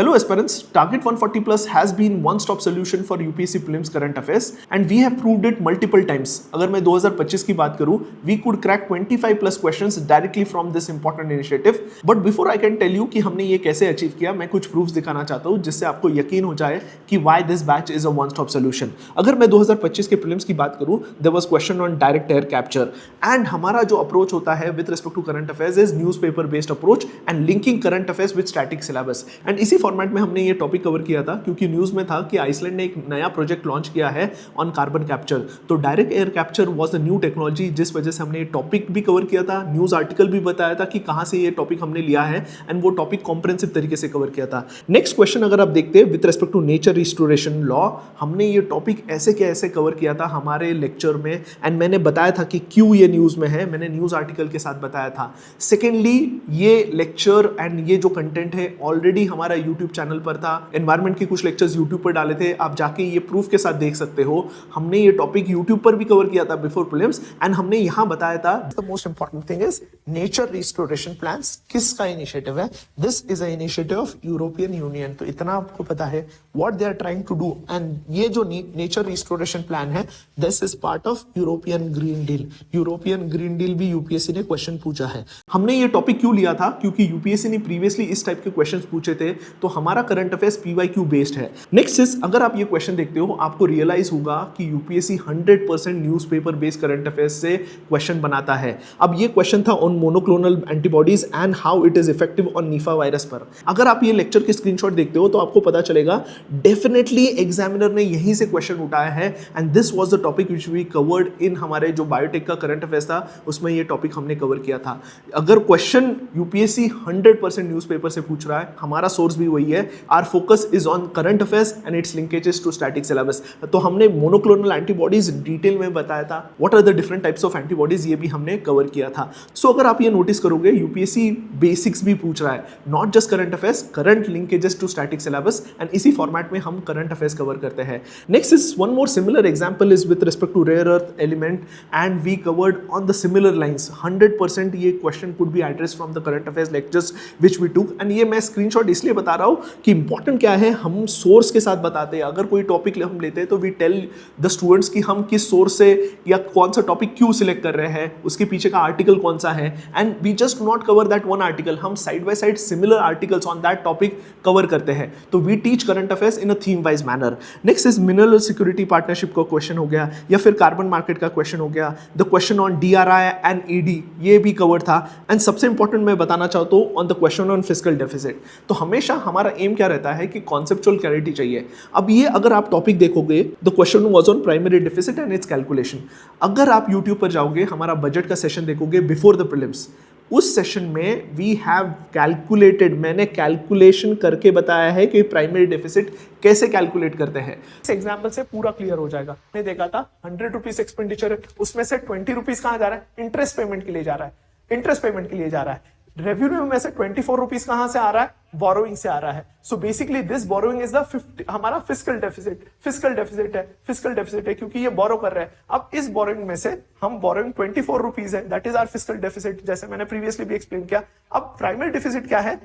Hello aspirants, Target 140 Plus has been one-stop solution for UPSC Prelims current affairs and we have proved it multiple times. अगर मैं 2025 की बात करूं, we could crack 25 plus questions directly from this important initiative. But before I can tell you कि हमने ये कैसे achieve किया, मैं कुछ proofs दिखाना चाहता हूं जिससे आपको यकीन हो जाए कि why this batch is a one-stop solution. अगर मैं 2025 के prelims की बात करूं, there was question on direct air capture and हमारा जो approach होता है with respect to current affairs is newspaper based approach and linking current affairs with static syllabus. And इसी फॉर्मेट में हमने ये टॉपिक कवर किया था क्योंकि न्यूज़ में था कि आइसलैंड ने एक नया प्रोजेक्ट लॉन्च किया है ऑन कार्बन कैप्चर. तो direct air capture was the new technology जिस वजह से हमने ये टॉपिक भी कवर किया था, न्यूज़ आर्टिकल भी बताया था कि कहाँ से ये टॉपिक हमने लिया है एंड वो टॉपिक कॉम्प्रिहेंसिव तरीके से कवर किया था. नेक्स्ट क्वेश्चन अगर आप देखते हैं with respect to nature restoration law, हमने ये टॉपिक ऐसे के ऐसे कवर किया था हमारे लेक्चर में एंड मैंने बताया था कि क्यों ये न्यूज़ में है, मैंने न्यूज़ आर्टिकल के साथ बताया था. सेकेंडली ये लेक्चर एंड ये जो कंटेंट है ऑलरेडी हमारा यूट्यूब चैनल पर था. एनवायरमेंट के कुछ लेक्चर्स यूट्यूब पर डाले थे, आप जाके ये प्रूफ के साथ देख सकते हो. हमने ये टॉपिक यूट्यूब पर भी कवर किया था बिफोर प्रीलिम्स एंड हमने यहां बताया था the most important thing is nature restoration plans किसका इनिशिएटिव है. This is a initiative of European Union. तो इतना आपको पता है what they are trying to do and ये जो नेचर रिस्टोरेशन प्लान है this is part of European green deal. European green deal भी यूपीएससी ने क्वेश्चन पूछा है. हमने ये टॉपिक क्यों लिया था क्योंकि यूपीएससी ने प्रीवियसली इस टाइप के क्वेश्चंस पूछे थे, तो हमारा करंट अफेयर्स PYQ बेस्ड है. नेक्स्ट इज अगर आप ये क्वेश्चन देखते हो आपको रियलाइज होगा कि UPSC 100% newspaper based current affairs से क्वेश्चन बनाता है. अब ये क्वेश्चन था on monoclonal antibodies and how it is effective on निफा वायरस पर. अगर आप ये लेक्चर के स्क्रीनशॉट देखते हो तो आपको पता चलेगा डेफिनेटली एग्जामिनर ने यहीं से क्वेश्चन उठाया है and this was the topic which we covered in हमारे जो बायोटेक का करंट अफेयर्स था उसमें ये टॉपिक हमने कवर किया था. अगर क्वेश्चन यूपीएससी 100% न्यूज़पेपर से पूछ रहा है, हमारा सोर्स भी वही है. Our focus is on current affairs and its linkages to static syllabus. तो हमने मोनोक्लोनल एंटीबॉडीज डिटेल में बताया था, what are the different types of antibodies, ये भी हमने कवर किया था. सो अगर आप ये नोटिस करोगे यूपीएससी बेसिक्स भी पूछ रहा है, not just current affairs, current linkages to static syllabus and इसी फॉर्मेट में हम करंट अफेयर्स कवर करते हैं. Next is one more similar example is with respect to rare earth element and we covered on the similar lines. 100% ये question could be address from the current affairs lectures which we took and ये मैं screenshot इसलिए बता रहा हूं कि important क्या है, हम सोर्स के साथ बताते हैं. अगर कोई टॉपिक हम लेते हैं तो वी टेल द स्टूडेंट्स कि हम किस सोर्स से या कौन सा टॉपिक क्यों सिलेक्ट कर रहे हैं, उसके पीछे का आर्टिकल कौन सा है and we just not cover that one article, हम side by side similar articles on that topic cover करते हैं. तो we teach current affairs in a theme wise manner. Next is mineral security partnership का question हो गया या फिर carbon market का क्वेश्चन हो गया. The question on DRI and ED ये भी कवर था एंड सबसे इंपॉर्टेंट मैं बताना चाहता हूँ on the question on fiscal deficit. तो हमेशा हमारा एम क्या रहता है कि कॉन्सेप्चुअल क्लैरिटी चाहिए. अब ये अगर आप टॉपिक देखोगे the question was on primary deficit and it's calculation. अगर आप यूट्यूब पर जाओगे हमारा बजट का सेशन देखोगे बिफोर द प्रीलिम्स, उस सेशन में वी हैव कैलकुलेटेड, मैंने कैलकुलेशन करके बताया है कि प्राइमरी डेफिसिट कैसे कैलकुलेट करते हैं. इस एग्जांपल से पूरा क्लियर हो जाएगा. मैंने देखा था 100 रुपीज एक्सपेंडिचर है, उसमें से 20 रुपीज कहां जा रहा है, इंटरेस्ट पेमेंट के लिए जा रहा है, इंटरेस्ट पेमेंट के लिए जा रहा है. रेवेन्यू में से 24 रुपीज कहां से आ रहा है, बोरोइंग से आ रहा है. So basically this borrowing is the हमारा फिस्कल डेफिसिट. फिस्कल डेफिसिट है क्योंकि ये बोरो कर रहे हैं. अब इस बोरोइंग में से हम बोरोइंग 24 रुपीज है, that is our fiscal deficit, जैसे मैंने प्रीवियसली भी एक्सप्लेन किया. अब प्राइमरी डेफिसिट क्या है,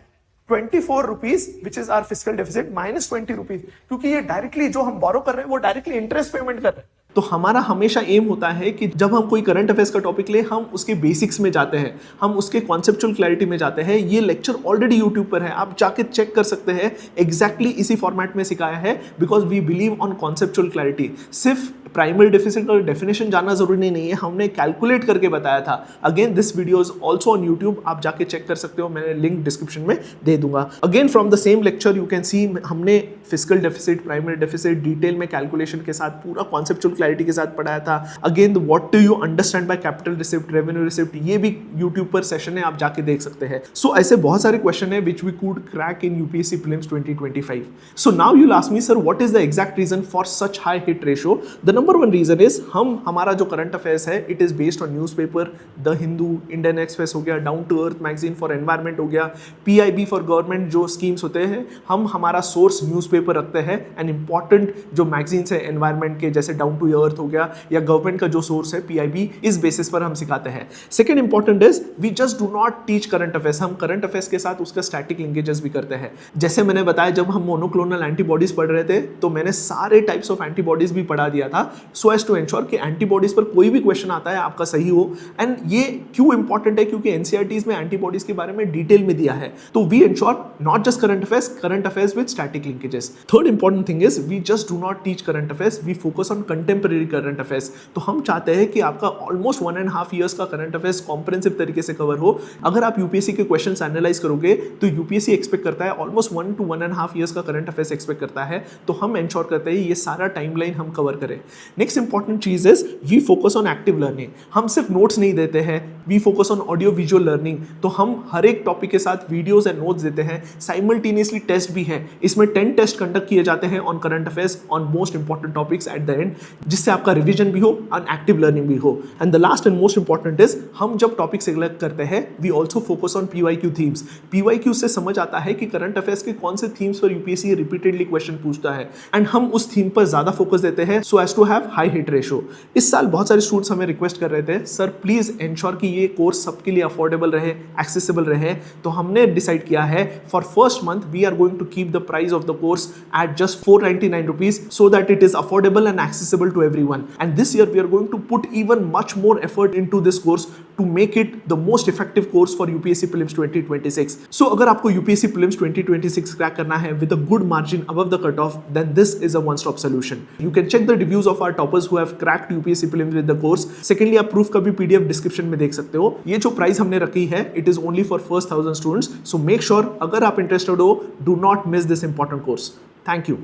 24 rupees which is our fiscal deficit minus 20 rupees, क्योंकि ये डायरेक्टली जो हम बोरो कर रहे हैं वो डायरेक्टली इंटरेस्ट पेमेंट कर रहे हैं. तो हमारा हमेशा एम होता है कि जब हम कोई करंट अफेयर्स का टॉपिक ले, हम उसके बेसिक्स में जाते हैं, हम उसके कॉन्सेप्चुअल क्लैरिटी में जाते हैं. ये लेक्चर ऑलरेडी यूट्यूब पर है, आप जाके चेक कर सकते हैं. एग्जैक्टली इसी फॉर्मेट में सिखाया है because we believe on conceptual clarity. सिर्फ प्राइमरी डेफिसिट का डेफिनेशन जानना जरूरी नहीं है, हमने कैलकुलेट करके बताया था. Again this video is also on YouTube, आप जाके चेक कर सकते हो, मैंने लिंक डिस्क्रिप्शन में दे दूंगा. Again from the same lecture you can see हमने fiscal deficit, primary deficit detail में कैलकुलेशन के साथ पूरा कॉन्सेप्चुअल क्लैरिटी के साथ पढ़ाया था. Again what do you understand by capital receipt, revenue receipt, ये भी यूट्यूब पर सेशन है, आप जाके देख सकते हैं. सो ऐसे बहुत सारे क्वेश्चन है which we could crack in UPSC prelims 2025. So now you ask me sir what is the exact reason for such high hit ratio. The number one reason is हमारा जो करंट अफेयर्स है it is based on newspaper. The Hindu, Indian Express हो गया, down to earth magazine for environment हो गया, PIB फॉर government जो schemes होते हैं, हम हमारा सोर्स न्यूज़पेपर रखते हैं. एंड इंपॉर्टेंट जो मैगजीन्स है एनवायरमेंट के जैसे डाउन टू अर्थ हो गया, या गवर्नमेंट का जो सोर्स है PIB, इस बेसिस पर हम सिखाते हैं। Second important is we just do not teach current affairs, हम करंट अफेयर्स के साथ उसका स्टैटिक लिंकेजेस भी करते हैं। जैसे मैंने बताया जब हम मोनोक्लोनल एंटीबॉडीज पढ़ रहे थे तो मैंने सारे टाइप्स ऑफ एंटीबॉडीज भी पढ़ा दिया था, सो एज टू एंश्योर कि एंटीबॉडीज पर कोई भी क्वेश्चन आता है आपका सही हो। एंड ये क्यों इंपॉर्टेंट है, क्योंकि एनसीईआरटीज में एंटीबॉडीज के बारे में डिटेल में दिया है। तो we ensure not just current affairs with static linkages. Third important thing is we just do not teach current affairs, we focus on contemporary current affairs. तो हम चाहते हैं कि आपका ऑलमोस्ट 1.5 ईयर्स का करंट अफेयर्स कॉम्प्रिहेंसिव तरीके से cover हो। अगर आप यूपीएससी के क्वेश्चंस एनालाइज करोगे तो यूपीएससी एक्सपेक्ट करता है ऑलमोस्ट 1 to 1.5 ईयर्स का करंट अफेयर्स एक्सपेक्ट करता है, तो हम एंश्योर करते हैं ये सारा टाइमलाइन हम कवर करें। नेक्स्ट इंपॉर्टेंट चीज is we focus on active learning. हम सिर्फ नोट्स नहीं देते हैं, we focus on audio visual learning. तो हम हर एक टॉपिक के साथ वीडियोस एंड नोट्स देते हैं, साइमल्टेनियसली टेस्ट भी है। इसमें 10 टेस्ट कंडक्ट किए जाते हैं on current affairs on most important topics at the end, जिससे आपका रिवीजन भी हो और एक्टिव लर्निंग भी हो। And the last and most important is हम जब टॉपिक सिलेक्ट करते हैं we also focus on PYQ themes. PYQ से समझ आता है कि करंट अफेयर्स के कौन से थीम्स पर यूपीएससी रिपीटेडली क्वेश्चन पूछता है, एंड हम उस थीम पर ज्यादा फोकस देते हैं so as to have high hit ratio. इस साल बहुत सारे स्टूडेंट्स हमें रिक्वेस्ट कर रहे थे, सर प्लीज एंश्योर कि ये कोर्स सबके लिए अफोर्डेबल रहे, एक्सेसिबल रहे। तो हमने डिसाइड किया है for first month we are going to keep the price of the course at just 499 rupees so that it is affordable and accessible to everyone. And this year we are going to put even much more effort into this course to make it the most effective course for UPSC Prelims 2026. So अगर आपको UPSC Prelims 2026 crack करना है with a good margin above the cutoff, then this is a one-stop solution. You can check the reviews of our toppers who have cracked UPSC Prelims with the course. Secondly, आप proof का भी PDF description में देख सकते हो। ये जो price हमने रखी है, it is only for first 1000 students. So make sure अगर आप interested हो, do not miss this important course. Thank you.